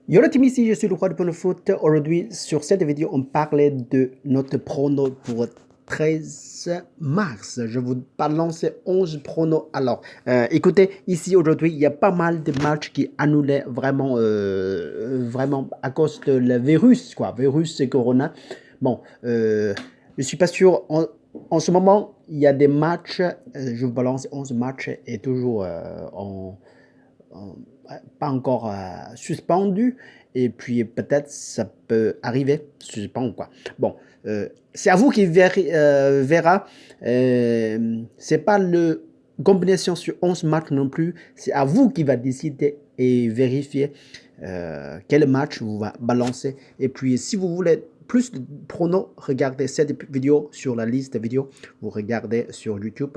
Yo la team, ici je suis le roi de foot. Aujourd'hui, sur cette vidéo, on parlait de notre prono pour 13 mars. Je vous balance 11 pronos. Alors, écoutez, ici aujourd'hui, il y a pas mal de matchs qui annulaient vraiment à cause de le virus, quoi. Virus et Corona. Bon, je suis pas sûr. En ce moment, il y a des matchs. Je vous balance 11 matchs et toujours pas encore suspendu. Et puis peut-être ça peut arriver, suspend quoi. Bon, c'est à vous qui verra. C'est pas le combinaison sur 11 matchs non plus. C'est à vous qui va décider et vérifier quel match vous va balancer. Et puis si vous voulez plus de pronos, regardez cette vidéo sur la liste de vidéos. Vous regardez sur YouTube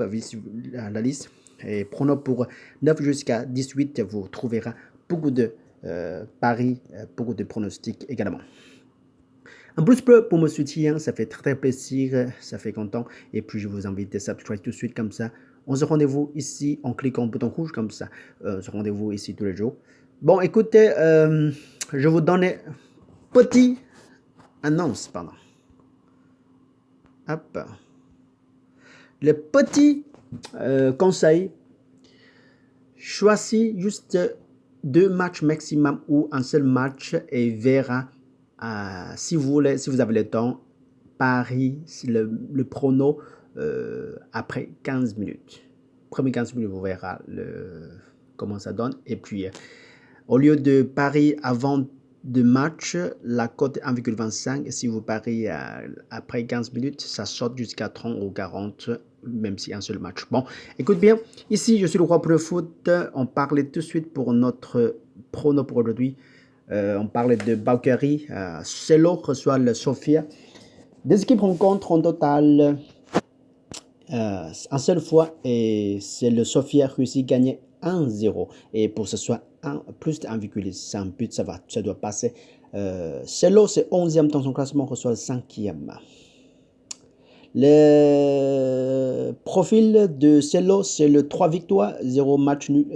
la liste. Et pronos pour 9 jusqu'à 18, vous trouverez beaucoup de paris, beaucoup de pronostics également. En plus, pour me soutenir, ça fait très plaisir, ça fait content. Et puis, je vous invite à subscribe tout de suite comme ça. On se rendez-vous ici en cliquant le bouton rouge comme ça. On se rendez-vous ici tous les jours. Bon, écoutez, je vous donne petit annonce, pardon. Hop. Le petit conseil, choisis juste 2 matchs maximum ou un seul match et verra si vous voulez, si vous avez le temps, paris le prono après 15 minutes. Premier 15 minutes, vous verrez comment ça donne. Et puis, au lieu de parier avant de match, la cote est 1,25. Si vous pariez après 15 minutes, ça saute jusqu'à 30 ou 40, même si un seul match. Bon, écoute bien, ici je suis le roi pour le foot. On parlait tout de suite pour notre prono pour aujourd'hui. On parlait de Valkyrie. Celo reçoit le Sofia. Des équipes rencontrent en total en seule fois et c'est le Sofia réussi à gagner 1-0 et pour ce soit plus de 1,5 but ça doit passer. Celo c'est 11e dans son classement, reçoit le 5e. Le profil de Celo c'est le 3 victoires 0 match nul,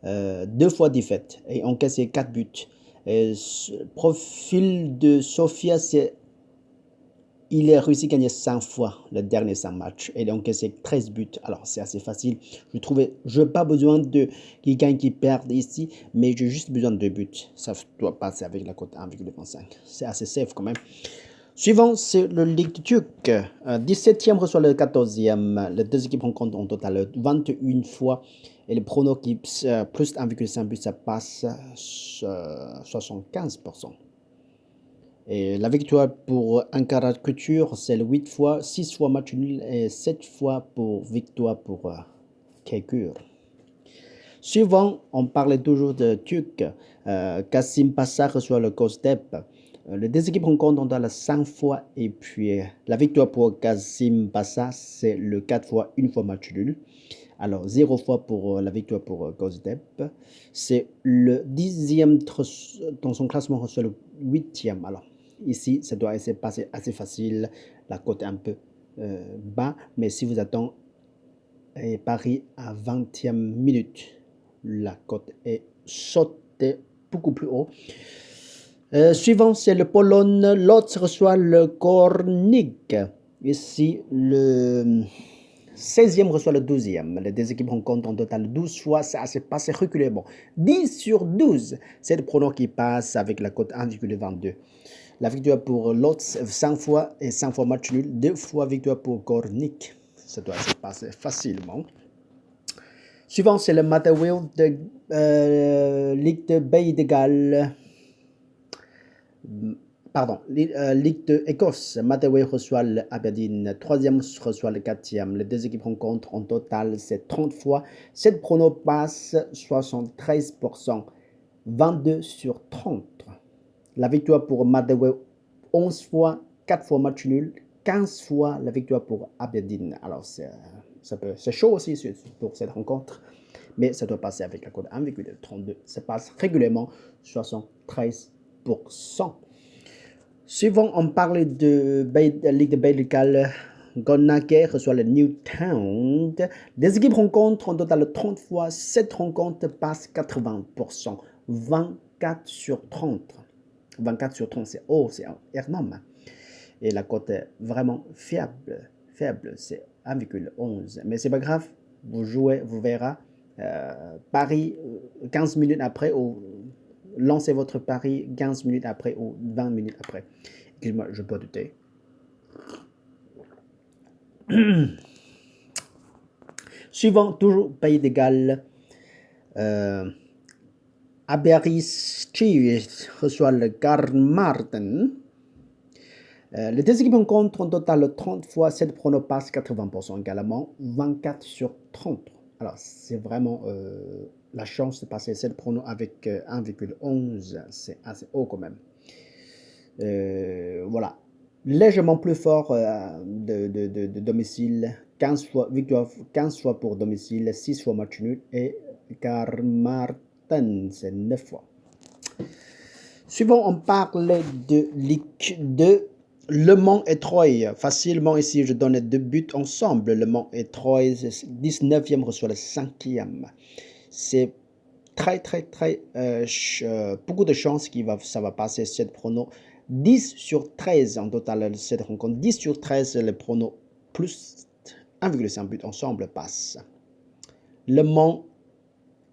2 fois défaite et encaissé 4 buts. Et profil de Sofia c'est il a réussi à gagner 5 fois le dernier 5 matchs et donc c'est 13 buts. Alors c'est assez facile. Je n'ai pas besoin de qui gagne, qui perde ici, mais j'ai juste besoin de 2 buts. Ça doit passer avec la cote 1,25. C'est assez safe quand même. Suivant, c'est le Ligue turque. 17e reçoit le 14e. Les deux équipes rencontrent en total 21 fois. Et le prono qui plus 1,5 but, ça passe 75%. Et la victoire pour Ankara Couture, c'est le 8 fois, 6 fois match nul et 7 fois pour victoire pour Kekur. Suivant, on parlait toujours de Turc. Kassim Passa reçoit le Gaziantep. Les deux équipes rencontrent dans la 5 fois et puis la victoire pour Kassim Passa, c'est le 4 fois, 1 fois match nul. Alors, 0 fois pour la victoire pour Gaziantep. C'est le 10e dans son classement, reçoit le 8e. Alors, ici, ça doit être passé assez facile. La cote est un peu bas, mais si vous attendez et Paris à 20e minute, la cote est sautée beaucoup plus haut. Suivant, c'est le Pologne. L'autre reçoit le Kornik. Ici, le 16e reçoit le 12e. Les deux équipes rencontrent en total 12 fois. Ça s'est passé reculé. Bon, 10 sur 12. C'est le pronom qui passe avec la cote 1,22. La victoire pour l'autre, 5 fois et 5 fois match nul. 2 fois victoire pour Kornik. Ça doit se passer facilement. Suivant, c'est le Motherwell de Ligue de Pays de Galles. Pardon, Ligue de Écosse. Motherwell reçoit l'Aberdeen. 3e reçoit le 4e. Les deux équipes rencontrent en total, c'est 30 fois. Cette prono passe 73%. 22 sur 30. La victoire pour Motherwell, 11 fois, 4 fois match nul, 15 fois la victoire pour Aberdeen. Alors, c'est chaud aussi pour cette rencontre, mais ça doit passer avec la cote 1,32. Ça passe régulièrement 73%. Suivant, on parle de Ligue de Belgique. Gonaguer reçoit le Newtown. Les équipes rencontrent en total 30 fois. Cette rencontre passe 80%. 20 24 sur 30. 24 sur 30, c'est énorme. Et la cote est vraiment faible, c'est 1,11. Mais c'est pas grave, vous jouez, vous verrez. Pari 15 minutes après ou lancez votre pari 15 minutes après ou 20 minutes après. Excuse-moi, je bois du thé. Suivant, toujours pays d'égal. Aberystwyth reçoit le Garmarten. Les deux équipes rencontrent en total 30 fois, 7 pronos passent 80% également, 24 sur 30. Alors, c'est vraiment la chance de passer 7 pronos avec 1,11, c'est assez haut quand même. Voilà. Légèrement plus fort de domicile, 15 fois victoire, 15 fois pour domicile, 6 fois match nul et Carmarthen, c'est 9 fois. Suivant, on parle de Ligue 2. Le Mans et Troyes, facilement ici, je donne 2 buts ensemble. Le Mans et Troyes, 19e reçoit le 5e. C'est très, beaucoup de chances que ça va passer cette prono. 10 sur 13 en total, cette rencontre. 10 sur 13, le prono plus 1,5 but ensemble passe. Le Mans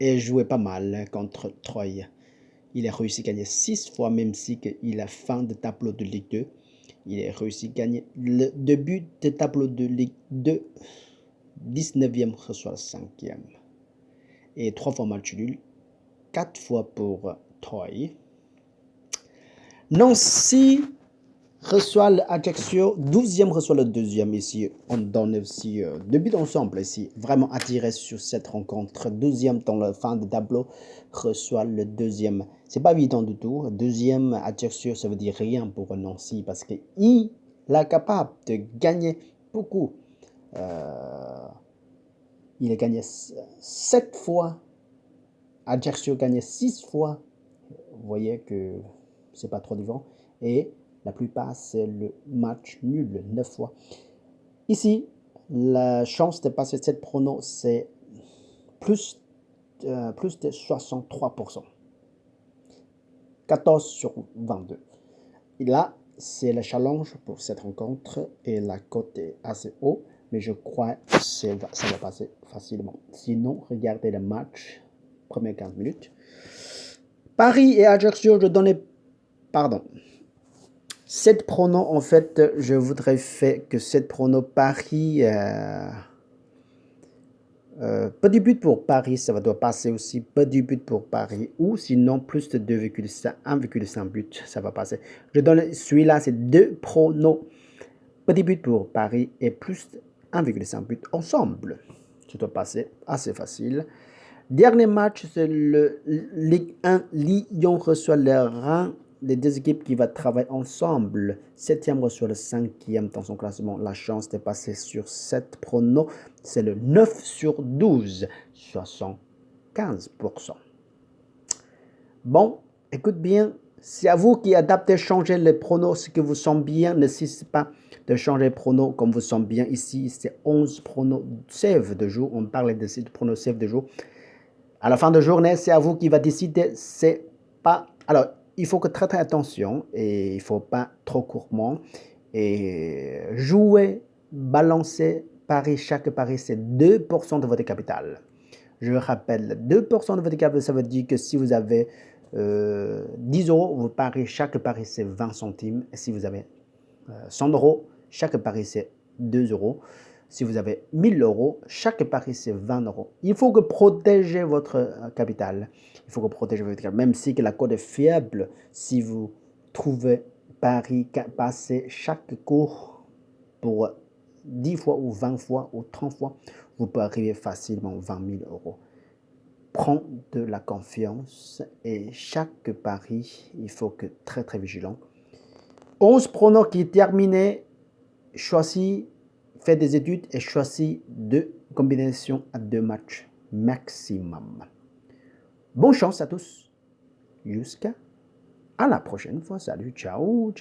est joué pas mal contre Troyes. Il a réussi à gagner 6 fois, même si il a fin de tableau de Ligue 2. Il a réussi à gagner le début de tableau de Ligue 2. 19e reçoit le 5e. Et 3 fois match nul. 4 fois pour Troyes. Nancy reçoit l'Ajaccio. 12e reçoit le 2e ici. On donne aussi 2 buts ensemble ici. Vraiment attiré sur cette rencontre. 12e dans la fin de tableau reçoit le 2e. C'est pas évident du tout. 2e Ajaccio, ça veut dire rien pour Nancy parce qu'il est capable de gagner beaucoup. Il a gagné 7 fois. Ajaccio a gagné 6 fois. Vous voyez que c'est pas trop différent. Et la plupart, c'est le match nul, 9 fois. Ici, la chance de passer cette prono, c'est plus de 63%. 14 sur 22. Et là, c'est le challenge pour cette rencontre et la cote est assez haut, mais je crois que ça va passer facilement. Sinon, regardez le match, premières 15 minutes. Paris et Ajaccio, je donnais, cette prono, en fait, je voudrais faire que cette prono Paris, pas du but pour Paris, ça doit passer aussi, pas du but pour Paris, ou sinon plus de 1,5 but, ça va passer. Je donne celui-là, c'est 2 pronos, petit but pour Paris et plus 1,5 but ensemble. Ça doit passer assez facile. Dernier match, c'est le Ligue 1. Lyon reçoit le Reims. Les deux équipes qui vont travailler ensemble. 7e reçoit le 5e dans son classement. La chance de passer sur 7 pronos, c'est le 9 sur 12, 75%. Bon, écoute bien. C'est à vous qui adaptez, changez les pronos, ce que vous sentez bien. N'hésitez pas de changer les pronos comme vous sentez bien. Ici, c'est 11 pronos save de jour. On parlait de ces pronos save de jour. À la fin de journée, c'est à vous qui va décider. C'est pas. Alors, il faut que très attention et il faut pas trop courtement et jouer, balancer pari. Chaque pari, c'est 2% de votre capital. Je rappelle, 2% de votre capital, ça veut dire que si vous avez 10 euros, vous pariez, chaque pari c'est 20 centimes. Et si vous avez 100 euros, chaque pari c'est 2 euros. Si vous avez 1000 euros, chaque pari c'est 20 euros. Il faut que protéger votre capital. Il faut que protéger votre capital. Même si la cote est faible, si vous trouvez pari passer chaque cours pour 10 fois ou 20 fois ou 30 fois, vous pouvez arriver facilement à 20 000 euros. Prends de la confiance et chaque pari, il faut que très vigilant. 11 pronos qui est terminé, choisis, fais des études et choisis 2 combinaisons à 2 matchs maximum. Bonne chance à tous. Jusqu'à la prochaine fois. Salut, ciao.